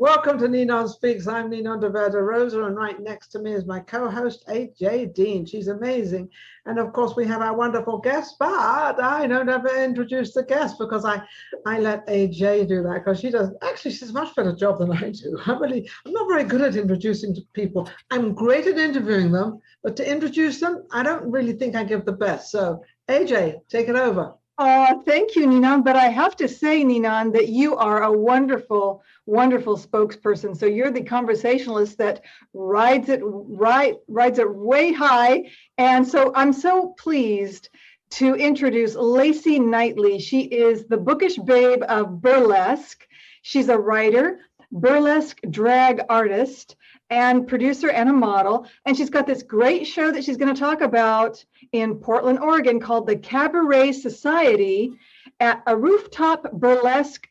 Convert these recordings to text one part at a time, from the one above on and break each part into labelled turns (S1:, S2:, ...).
S1: Welcome to NinonSpeaks. I'm Ninon de Rosa, and right next to me is my co-host, AJ Dean. She's amazing. And of course, we have our wonderful guest, but I don't ever introduce the guest because I let AJ do that because she does. Actually, she's a much better job than I do. I'm not very good at introducing people. I'm great at interviewing them, but to introduce them, I don't really think I give the best. So AJ, take it over.
S2: Thank you, Ninon. But I have to say, Ninon, that you are a wonderful, wonderful spokesperson. So you're the conversationalist that rides it way high. And so I'm so pleased to introduce Lacy Knightley. She is the bookish babe of Burlesque. She's a writer, burlesque drag artist, and producer and a model. And she's got this great show that she's going to talk about in Portland, Oregon called the Cabaret Society at a rooftop burlesque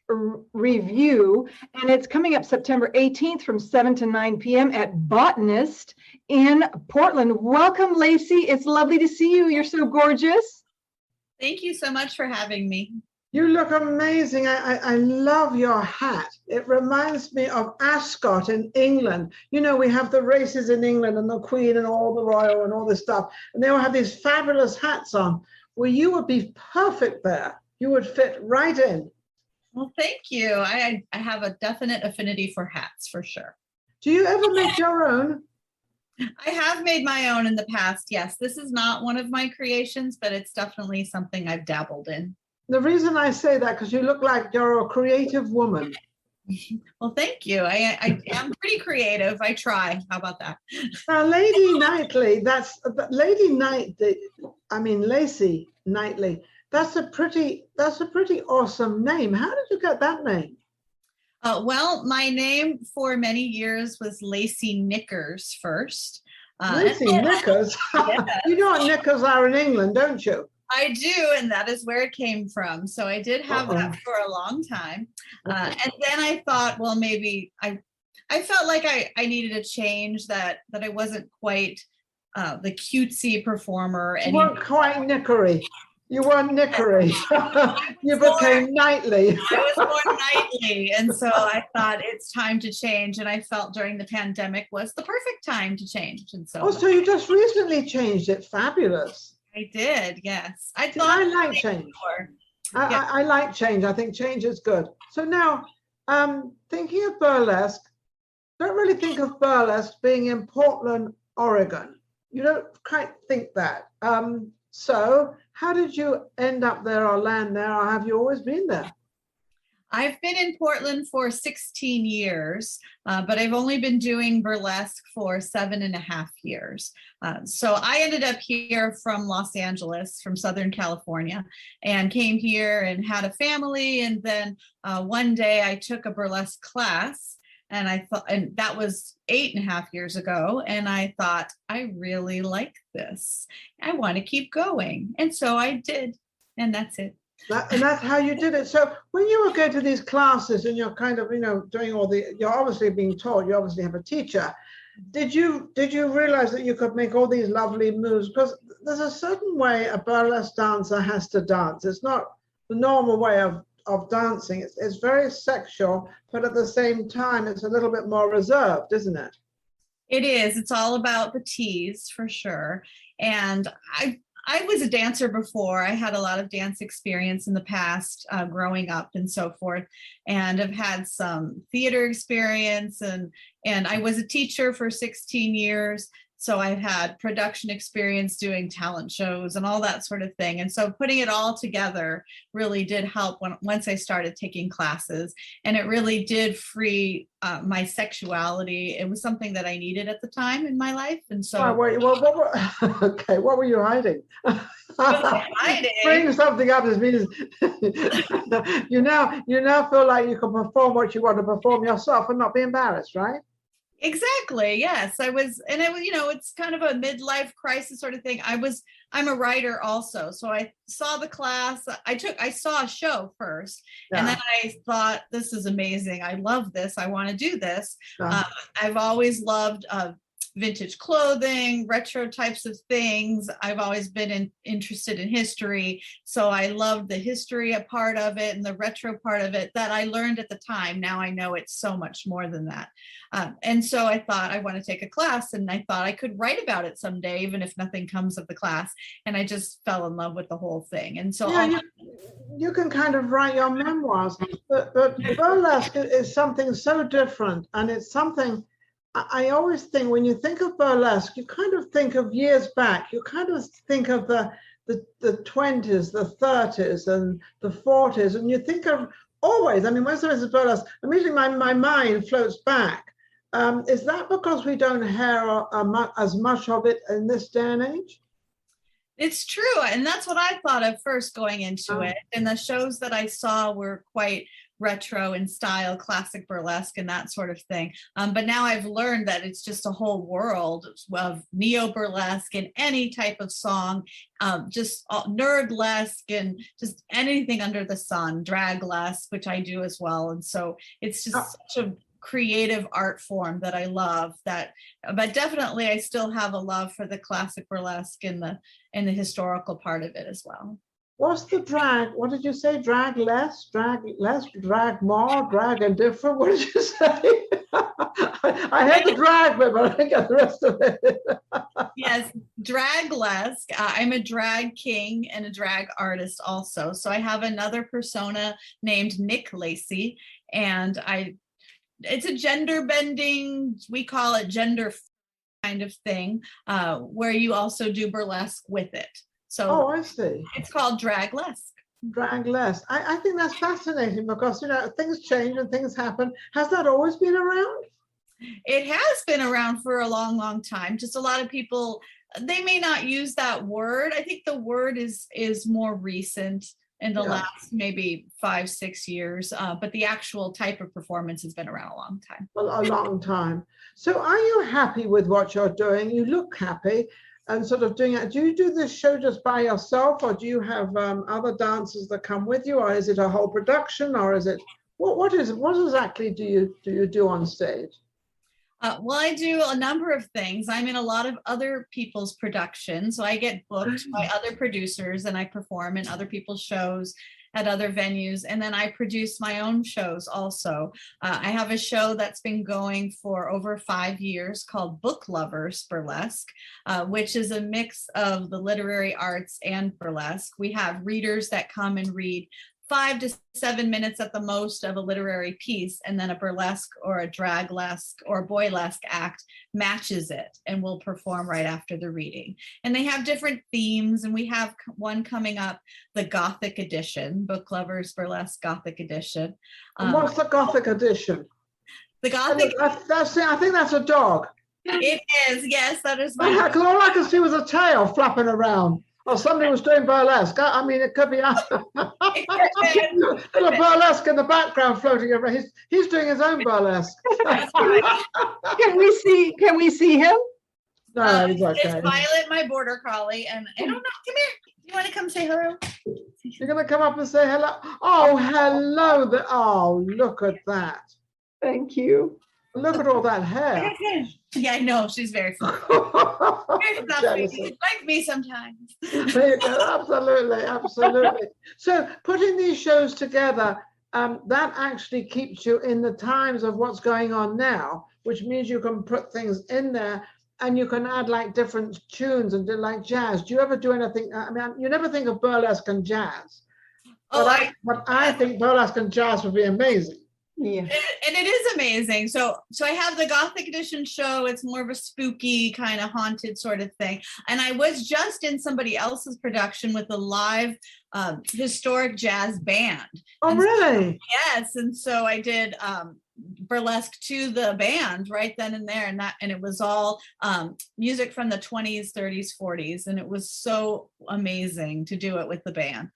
S2: review. And it's coming up September 18th from 7 to 9 p.m. at Botanist in Portland. Welcome, Lacy. It's lovely to see you. You're so gorgeous.
S3: Thank you so much for having me.
S1: You look amazing. I love your hat. It reminds me of Ascot in England. You know, we have the races in England and the Queen and all the royal and all this stuff. And they all have these fabulous hats on. Well, you would be perfect there. You would fit right in.
S3: Well, thank you. I have a definite affinity for hats, for sure.
S1: Do you ever make your own?
S3: I have made my own in the past, yes. This is not one of my creations, but it's definitely something I've dabbled in.
S1: The reason I say that, because you look like you're a creative woman.
S3: Well, thank you. I am pretty creative. I try. How about that?
S1: Now, Lady Knightley, Lacy Knightley, that's a pretty awesome name. How did you get that name?
S3: Well, my name for many years was Lacy Knickers first.
S1: Lacy Knickers? Yeah. You know what knickers are in England, don't you?
S3: I do, and that is where it came from. So I did have that for a long time. And then I thought, well, maybe I felt like I needed a change, that I wasn't quite the cutesy performer.
S1: You weren't quite knickery. You weren't knickery. You became knightly.
S3: I was more knightly. And so I thought it's time to change. And I felt during the pandemic was the perfect time to change. And so
S1: so you just recently changed it. Fabulous.
S3: I did, yes. I
S1: like change. I like change. I think change is good. So now, thinking of burlesque, don't really think of burlesque being in Portland, Oregon. You don't quite think that. So how did you end up there or land there, or have you always been there?
S3: I've been in Portland for 16 years, but I've only been doing burlesque for 7.5 years. So I ended up here from Los Angeles, from Southern California, and came here and had a family. And then one day I took a burlesque class, and I thought, and that was 8.5 years ago. And I thought, I really like this. I want to keep going. And so I did. And that's it.
S1: And that's how you did it. So when you were going to these classes and you're kind of, doing you're obviously being taught, you obviously have a teacher. Did you realize that you could make all these lovely moves? Because there's a certain way a burlesque dancer has to dance. It's not the normal way of dancing. It's very sexual, but at the same time, it's a little bit more reserved, isn't it?
S3: It is. It's all about the tease, for sure. And I was a dancer before. I had a lot of dance experience in the past, growing up and so forth, and I've had some theater experience, and I was a teacher for 16 years. So I've had production experience doing talent shows and all that sort of thing. And so putting it all together really did help once I started taking classes, and it really did free my sexuality. It was something that I needed at the time in my life. And so
S1: what were you hiding? Bring something up as means you now feel like you can perform what you want to perform yourself and not be embarrassed, right?
S3: Exactly. Yes, I was. And it was, it's kind of a midlife crisis sort of thing. I'm a writer also. So I saw the class. I saw a show first, and then I thought, this is amazing. I love this. I want to do this. I've always loved vintage clothing, retro types of things. I've always been interested in history. So I loved the history a part of it and the retro part of it that I learned at the time. Now I know it's so much more than that. And so I thought I want to take a class, and I thought I could write about it someday, even if nothing comes of the class. And I just fell in love with the whole thing. And so
S1: you can kind of write your memoirs, but burlesque is something so different, and it's something I always think when you think of burlesque, you kind of think of years back. You kind of think of the 20s, the 30s, and the 40s, and you think of always. I mean, when someone says burlesque, immediately my mind floats back. Is that because we don't hear as much of it in this day and age?
S3: It's true. And that's what I thought of first going into it. And the shows that I saw were quite retro in style, classic burlesque and that sort of thing. But now I've learned that it's just a whole world of neo burlesque and any type of song, just nerdlesque and just anything under the sun, draglesque, which I do as well. And so it's just such a creative art form that I love, but definitely I still have a love for the classic burlesque and the historical part of it as well.
S1: What's the drag? What did you say? Drag less, drag more, drag and different? What did you say? I heard the drag bit, but I didn't get the rest of it.
S3: Yes, draglesque. I'm a drag king and a drag artist also. So I have another persona named Lacy, and it's a gender bending, we call it gender kind of thing, where you also do burlesque with it. So
S1: I see.
S3: It's called draglesque.
S1: Draglesque. I think that's fascinating because, things change and things happen. Has that always been around?
S3: It has been around for a long, long time. Just a lot of people, they may not use that word. I think the word is more recent in the last maybe 5-6 years, but the actual type of performance has been around a long time.
S1: Well, a long time. So are you happy with what you're doing? You look happy and sort of doing it. Do you do this show just by yourself, or do you have other dancers that come with you, or is it a whole production, or is it, what exactly do you do on stage?
S3: Well, I do a number of things. I'm in a lot of other people's productions. So I get booked by other producers and I perform in other people's shows at other venues. And then I produce my own shows also. I have a show that's been going for over 5 years called Book Lovers Burlesque, which is a mix of the literary arts and burlesque. We have readers that come and read 5 to 7 minutes at the most of a literary piece, and then a burlesque or a draglesque or boylesque act matches it and will perform right after the reading. And they have different themes, and we have one coming up, the Gothic edition, Book Lovers Burlesque Gothic edition.
S1: What's the Gothic edition?
S3: The Gothic.
S1: I think that's a dog.
S3: It is, yes, that is my.
S1: Because all I could see was a tail flapping around. Or somebody was doing burlesque. I mean, it could be a burlesque in the background floating around. He's doing his own burlesque.
S2: Can we see him?
S1: No, he's okay.
S3: It's Violet, my border collie, and I don't know. Come here. You want to come say hello?
S1: You're gonna come up and say hello. Oh, hello. Oh, look at that.
S2: Thank you.
S1: Look at all that hair.
S3: Yeah, I know. She's very fun. Very fluffy. Like me sometimes.
S1: There you go. Absolutely. So putting these shows together, that actually keeps you in the times of what's going on now, which means you can put things in there and you can add like different tunes and do like jazz. Do you ever do anything? I mean, you never think of burlesque and jazz. But I think burlesque and jazz would be amazing.
S2: Yeah,
S3: and it is amazing. So I have the Gothic edition show. It's more of a spooky kind of haunted sort of thing. And I was just in somebody else's production with a live historic jazz band.
S1: Oh,
S3: and
S1: really?
S3: So, yes. And so I did burlesque to the band right then and there, and it was all music from the 20s, 30s, 40s, and it was so amazing to do it with the band.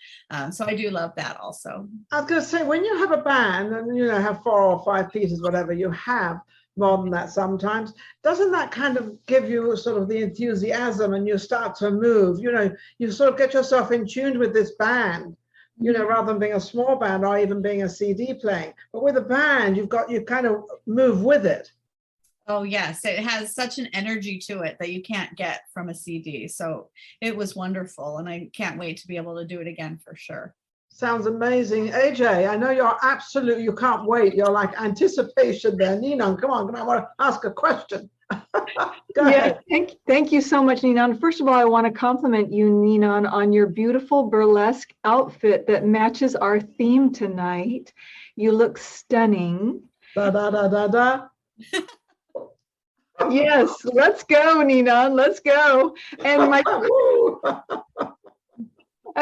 S3: So I do love that also.
S1: I was going to say, when you have a band and have 4 or 5 pieces, whatever you have, more than that sometimes, doesn't that kind of give you sort of the enthusiasm and you start to move? You sort of get yourself in tune with this band, rather than being a small band or even being a CD playing. But with a band, you kind of move with it.
S3: Oh, yes. It has such an energy to it that you can't get from a CD. So it was wonderful. And I can't wait to be able to do it again for sure.
S1: Sounds amazing. AJ, I know you're absolutely, you can't wait. You're like anticipation there. Ninon, come on, I want to ask a question. Go ahead.
S2: Thank you so much, Ninon. First of all, I want to compliment you, Ninon, on your beautiful burlesque outfit that matches our theme tonight. You look stunning.
S1: Da, da, da, da, da.
S2: Yes, let's go, Ninon. Let's go. And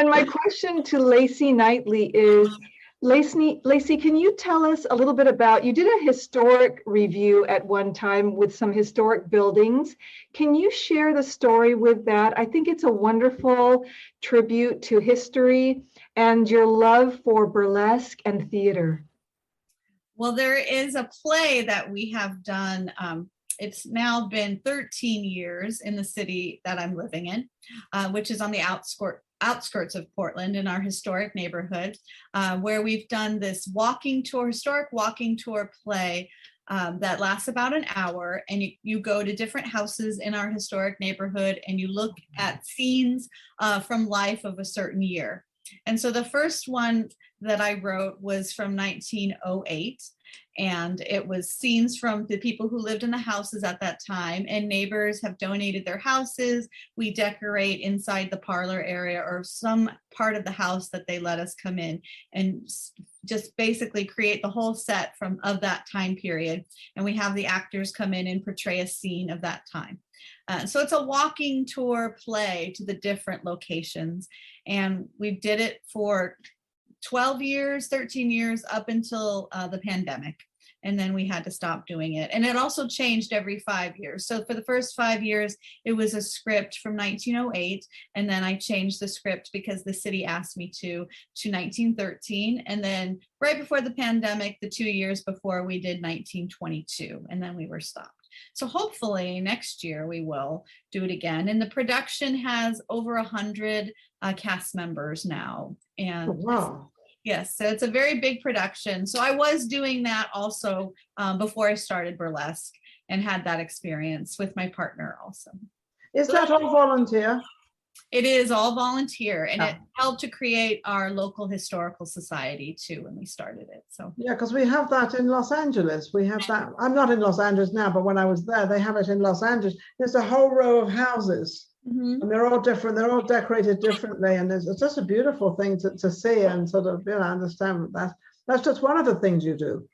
S2: my question to Lacy Knightley is, Lacy, can you tell us a little bit about, you did a historic review at one time with some historic buildings. Can you share the story with that? I think it's a wonderful tribute to history and your love for burlesque and theater.
S3: Well, there is a play that we have done. It's now been 13 years in the city that I'm living in, which is on the outskirts of Portland in our historic neighborhood, where we've done this historic walking tour play that lasts about an hour. And you go to different houses in our historic neighborhood and you look at scenes from life of a certain year. And so the first one that I wrote was from 1908. And it was scenes from the people who lived in the houses at that time, and neighbors have donated their houses. We decorate inside the parlor area or some part of the house that they let us come in and just basically create the whole set of that time period. And we have the actors come in and portray a scene of that time. So it's a walking tour play to the different locations. And we did it for 12 years, 13 years up until the pandemic. And then we had to stop doing it. And it also changed every 5 years. So for the first 5 years, it was a script from 1908. And then I changed the script because the city asked me to 1913. And then right before the pandemic, the 2 years before, we did 1922. And then we were stopped. So hopefully next year we will do it again. And the production has over 100 cast members now. And
S1: wow.
S3: Yes, so it's a very big production. So I was doing that also before I started Burlesque and had that experience with my partner also.
S1: Is that all volunteer?
S3: It is all volunteer, and it helped to create our local historical society too when we started it. So
S1: yeah, because we have that in Los Angeles. We have that. I'm not in Los Angeles now, but when I was there, they have it in Los Angeles. There's a whole row of houses. Mm-hmm. And they're all different. They're all decorated differently, and it's just a beautiful thing to see and sort of understand that that's just one of the things you do.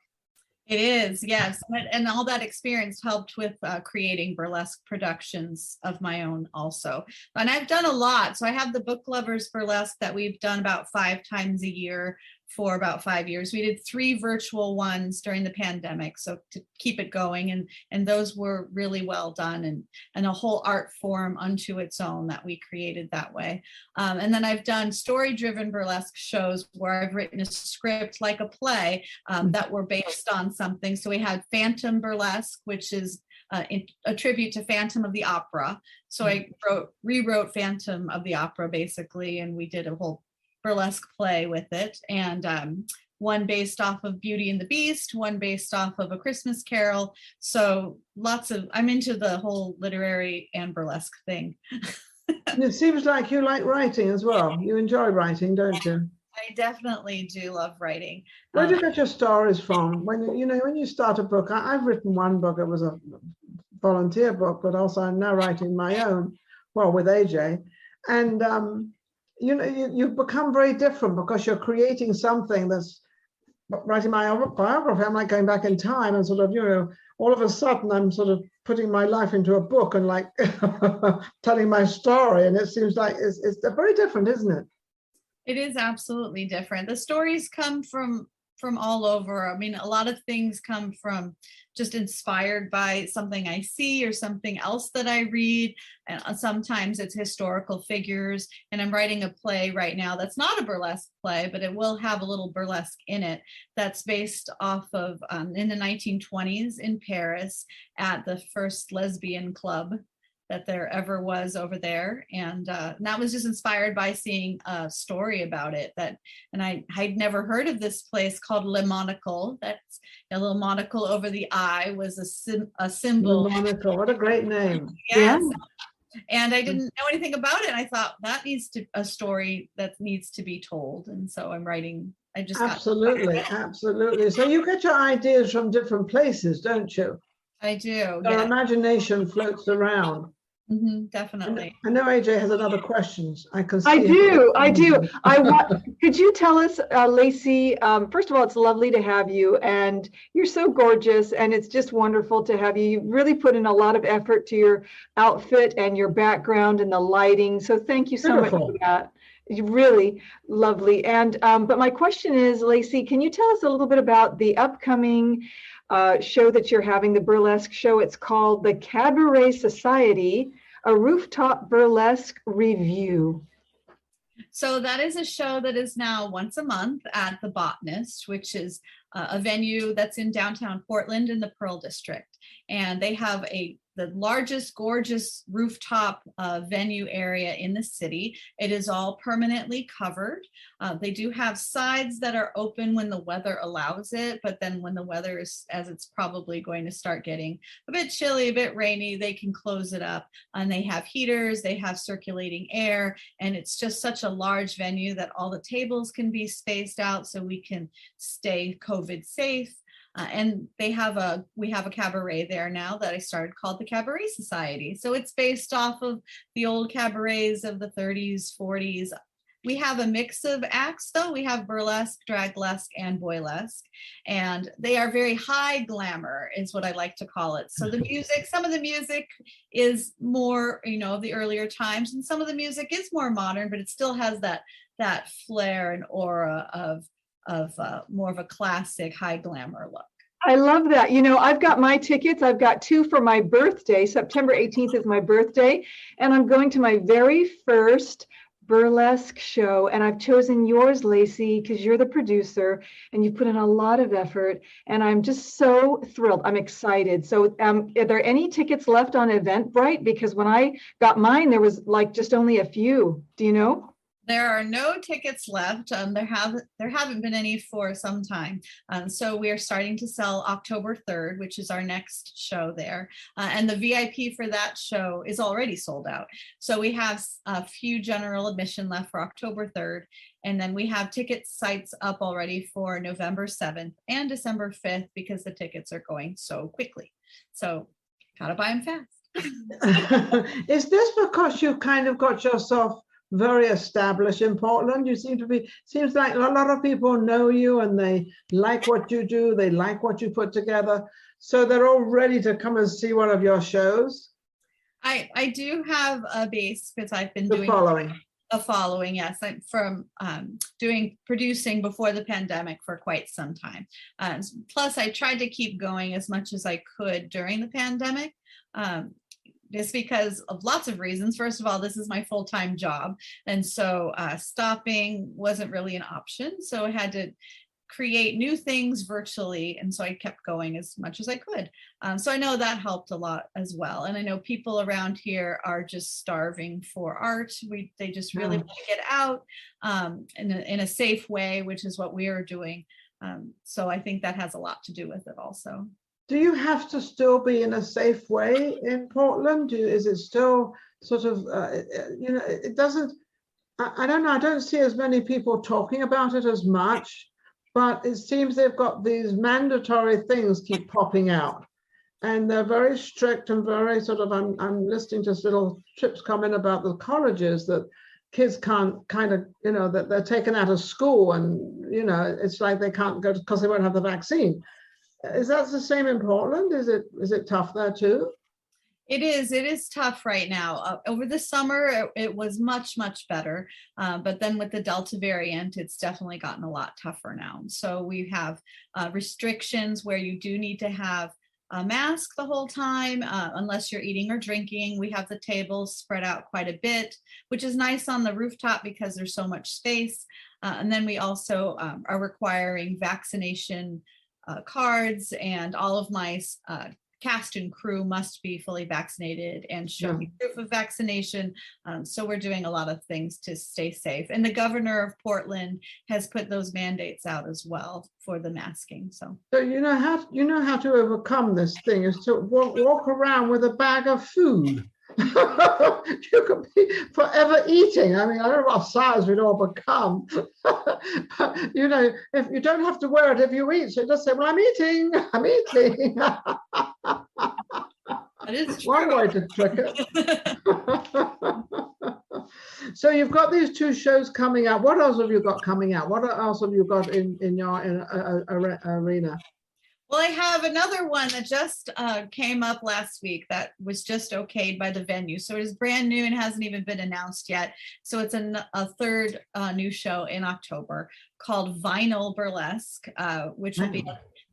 S3: It is, yes, and all that experience helped with creating burlesque productions of my own also. And I've done a lot. So I have the Book Lovers Burlesque that we've done about 5 times a year for about 5 years. We did 3 virtual ones during the pandemic, so to keep it going, and those were really well done, and a whole art form unto its own that we created that way. And then I've done story-driven burlesque shows where I've written a script like a play that were based on something. So we had Phantom Burlesque, which is a tribute to Phantom of the Opera. So I rewrote Phantom of the Opera basically, and we did a whole burlesque play with it, and one based off of Beauty and the Beast, one based off of A Christmas Carol. So I'm into the whole literary and burlesque thing.
S1: And it seems like you like writing as well. You enjoy writing, don't you?
S3: I definitely do love writing.
S1: Where do you get your stories from? When you start a book, I've written one book. It was a volunteer book, but also I'm now writing my own, well, with AJ, and you become very different because you're creating something that's writing my biography. I'm like going back in time and sort of, all of a sudden I'm sort of putting my life into a book and like telling my story. And it seems like it's very different, isn't it?
S3: It is absolutely different. The stories come from all over. I mean, a lot of things come from just inspired by something I see or something else that I read. And sometimes it's historical figures. And I'm writing a play right now that's not a burlesque play, but it will have a little burlesque in it. That's based off of in the 1920s in Paris at the first lesbian club that there ever was over there. And that was just inspired by seeing a story about it and I'd never heard of this place called Le Monocle. That's a little monocle over the eye was a symbol.
S1: Le Monocle, what a great name.
S3: Yes. And I didn't know anything about it. And I thought that a story that needs to be told. And so I'm writing.
S1: Absolutely. So you get your ideas from different places, don't you?
S3: I do.
S1: Your imagination floats around.
S3: Definitely.
S1: I know AJ has another questions. I can see.
S2: I do. Could you tell us, Lacy? First of all, it's lovely to have you, and you're so gorgeous, and it's just wonderful to have you. You really put in a lot of effort to your outfit and your background and the lighting. So thank you so much for that. You're really lovely. And but my question is, Lacy, can you tell us a little bit about the upcoming show that you're having, the burlesque show? It's called the Cabaret Society, a rooftop burlesque review.
S3: So that is a show that is now once a month at the Botanist, which is a venue that's in downtown Portland in the Pearl District. And they have the largest, gorgeous rooftop venue area in the city. It is all permanently covered. They do have sides that are open when the weather allows it, but then when the weather is, as it's probably going to start getting a bit chilly, a bit rainy, they can close it up. And they have heaters, they have circulating air, and it's just such a large venue that all the tables can be spaced out so we can stay COVID safe. And we have a cabaret there now that I started called the Cabaret Society. So it's based off of the old cabarets of the 30s, 40s. We have a mix of acts though. We have burlesque, draglesque, and boylesque. And they are very high glamour is what I like to call it. So the music, some of the music is more, of the earlier times, and some of the music is more modern, but it still has that flair and aura of more of a classic high glamour look.
S2: I love that. I've got my tickets. I've got 2 for my birthday. September 18th is my birthday. And I'm going to my very first burlesque show. And I've chosen yours, Lacy, because you're the producer and you put in a lot of effort. And I'm just so thrilled. I'm excited. So are there any tickets left on Eventbrite? Because when I got mine, there was just only a few. Do you know?
S3: There are no tickets left. There haven't been any for some time. So we are starting to sell October 3rd, which is our next show there. And the VIP for that show is already sold out. So we have a few general admission left for October 3rd. And then we have ticket sites up already for November 7th and December 5th because the tickets are going so quickly. So gotta buy them fast.
S1: Is this because you kind of got yourself very established in Portland? You seems like a lot of people know you and they like what you do, they like what you put together, so they're all ready to come and see one of your shows.
S3: I do have a base because I've been doing a following, yes. I'm from producing before the pandemic for quite some time. Plus I tried to keep going as much as I could during the pandemic. Just because of lots of reasons. First of all, this is my full-time job. And so stopping wasn't really an option. So I had to create new things virtually. And so I kept going as much as I could. So I know that helped a lot as well. And I know people around here are just starving for art. They just really want to get out in a safe way, which is what we are doing. So I think that has a lot to do with it also.
S1: Do you have to still be in a safe way in Portland? Is it still sort of, it doesn't, I don't know, I don't see as many people talking about it as much, but it seems they've got these mandatory things keep popping out. And they're very strict and very sort of, I'm listening to little trips come in about the colleges that kids can't kind of, that they're taken out of school and, it's like they can't go because they won't have the vaccine. Is that the same in Portland? Is it tough there too?
S3: It is tough right now. Over the summer, it was much, much better. But then with the Delta variant, it's definitely gotten a lot tougher now. So we have restrictions where you do need to have a mask the whole time, unless you're eating or drinking. We have the tables spread out quite a bit, which is nice on the rooftop because there's so much space. And then we also are requiring vaccination cards, and all of my cast and crew must be fully vaccinated and show me proof of vaccination. So we're doing a lot of things to stay safe. And the governor of Portland has put those mandates out as well for the masking. So
S1: you know how to overcome this thing is to walk around with a bag of food. You could be forever eating. I mean, I don't know what size we'd all become. You know, if you don't have to wear it if you eat, so just say, well, I'm eating.
S3: that is true.
S1: One way to trick it. So you've got these 2 shows coming out. What else have you got coming out? What else have you got in your arena?
S3: Well, I have another one that just came up last week that was just okayed by the venue. So it is brand new and hasn't even been announced yet. So it's a third new show in October called Vinyl Burlesque, which will be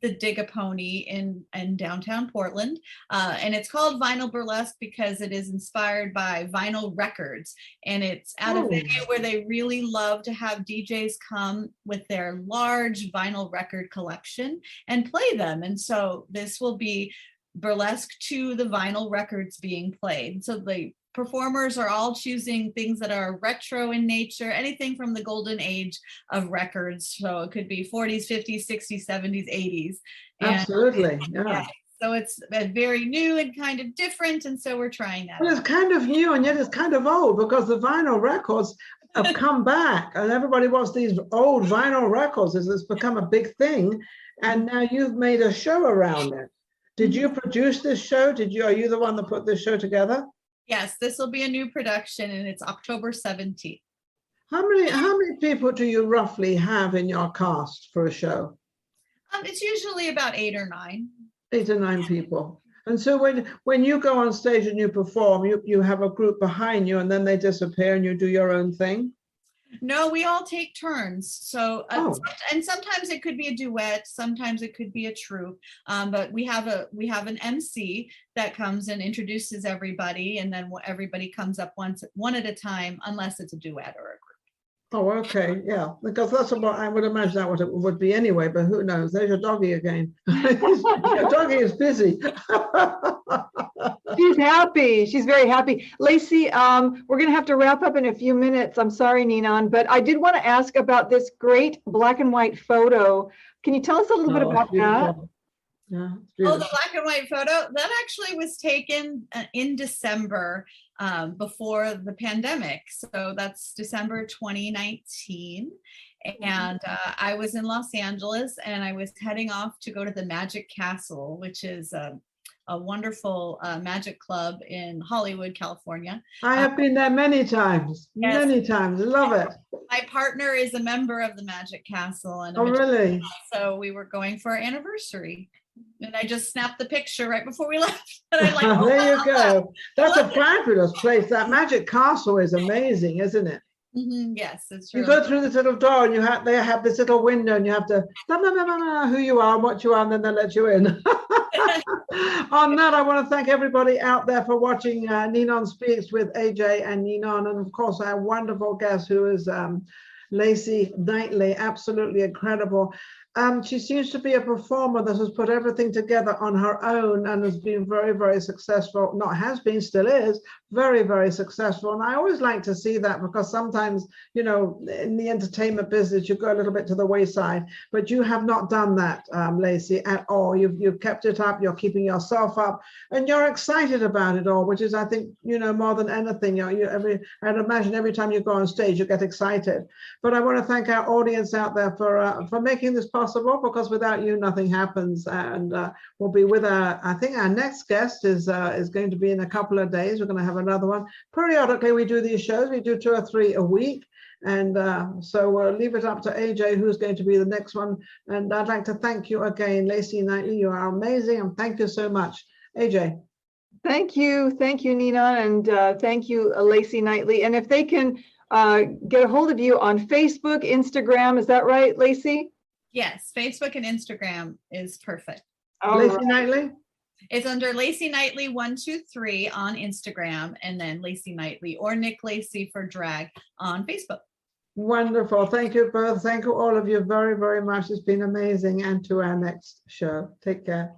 S3: the Dig-A-Pony in downtown Portland. And it's called Vinyl Burlesque because it is inspired by vinyl records. And it's at a venue where they really love to have DJs come with their large vinyl record collection and play them. And so this will be burlesque to the vinyl records being played. So the performers are all choosing things that are retro in nature, anything from the golden age of records. So it could be 40s, 50s, 60s, 70s, 80s.
S1: Absolutely. Yeah.
S3: So it's very new and kind of different. And so we're trying that.
S1: Well, it's kind of new and yet it's kind of old because the vinyl records have come back and everybody wants these old vinyl records. It's become a big thing. And now you've made a show around it. Did you produce this show? Are you the one that put this show together?
S3: Yes, this will be a new production and it's October 17th.
S1: How many people do you roughly have in your cast for a show?
S3: It's usually about 8 or 9.
S1: 8 or 9 people. And so when you go on stage and you perform, you have a group behind you and then they disappear and you do your own thing?
S3: No, we all take turns. So, and sometimes it could be a duet, sometimes it could be a troupe. But we have an MC that comes and introduces everybody, and then everybody comes up one at a time, unless it's a duet or a group.
S1: Oh, okay, yeah, because that's what I would imagine that what it would be anyway. But who knows? There's your doggy again. Your doggy is busy.
S2: She's happy. She's very happy. Lacy, we're going to have to wrap up in a few minutes. I'm sorry, Ninon, but I did want to ask about this great black and white photo. Can you tell us a little bit about that?
S1: Yeah.
S3: Oh, the black and white photo that actually was taken in December before the pandemic. So that's December 2019. And I was in Los Angeles and I was heading off to go to the Magic Castle, which is a wonderful magic club in Hollywood, California.
S1: I have been there many times, many times. Love it.
S3: My partner is a member of the Magic Castle. And
S1: really?
S3: So we were going for our anniversary. And I just snapped the picture right before we left. And I'm like,
S1: there you go. That's a fabulous place. That Magic Castle is amazing, isn't it?
S3: Mm-hmm. Yes, it's true.
S1: You go through this little door and they have this little window and you have to who you are and what you are, and then they let you in. On that, I want to thank everybody out there for watching Ninon Speaks with AJ and Ninon, and of course our wonderful guest who is Lacy Knightley, absolutely incredible. She seems to be a performer that has put everything together on her own and has been very, very successful. Not has been, still is very, very successful. And I always like to see that because sometimes, you know, in the entertainment business, you go a little bit to the wayside, but you have not done that, Lacy, at all. You've kept it up, you're keeping yourself up, and you're excited about it all, which is, I think, you know, more than anything. I'd imagine every time you go on stage, you get excited. But I want to thank our audience out there for making this possible, because without you, nothing happens. And we'll be with I think our next guest is going to be in a couple of days. We're going to have another one. Periodically, we do these shows. We do 2 or 3 a week. And so we'll leave it up to AJ, who's going to be the next one. And I'd like to thank you again, Lacy Knightley. You are amazing. And thank you so much. AJ.
S2: Thank you, Ninon, and thank you, Lacy Knightley. And if they can get a hold of you on Facebook, Instagram, is that right, Lacy?
S3: Yes, Facebook and Instagram is perfect.
S1: Lacy Knightley?
S3: It's under Lacy Knightley 123 on Instagram, and then Lacy Knightley or Nick Lacy for drag on Facebook.
S1: Wonderful. Thank you both. Thank you all of you very, very much. It's been amazing. And to our next show. Take care.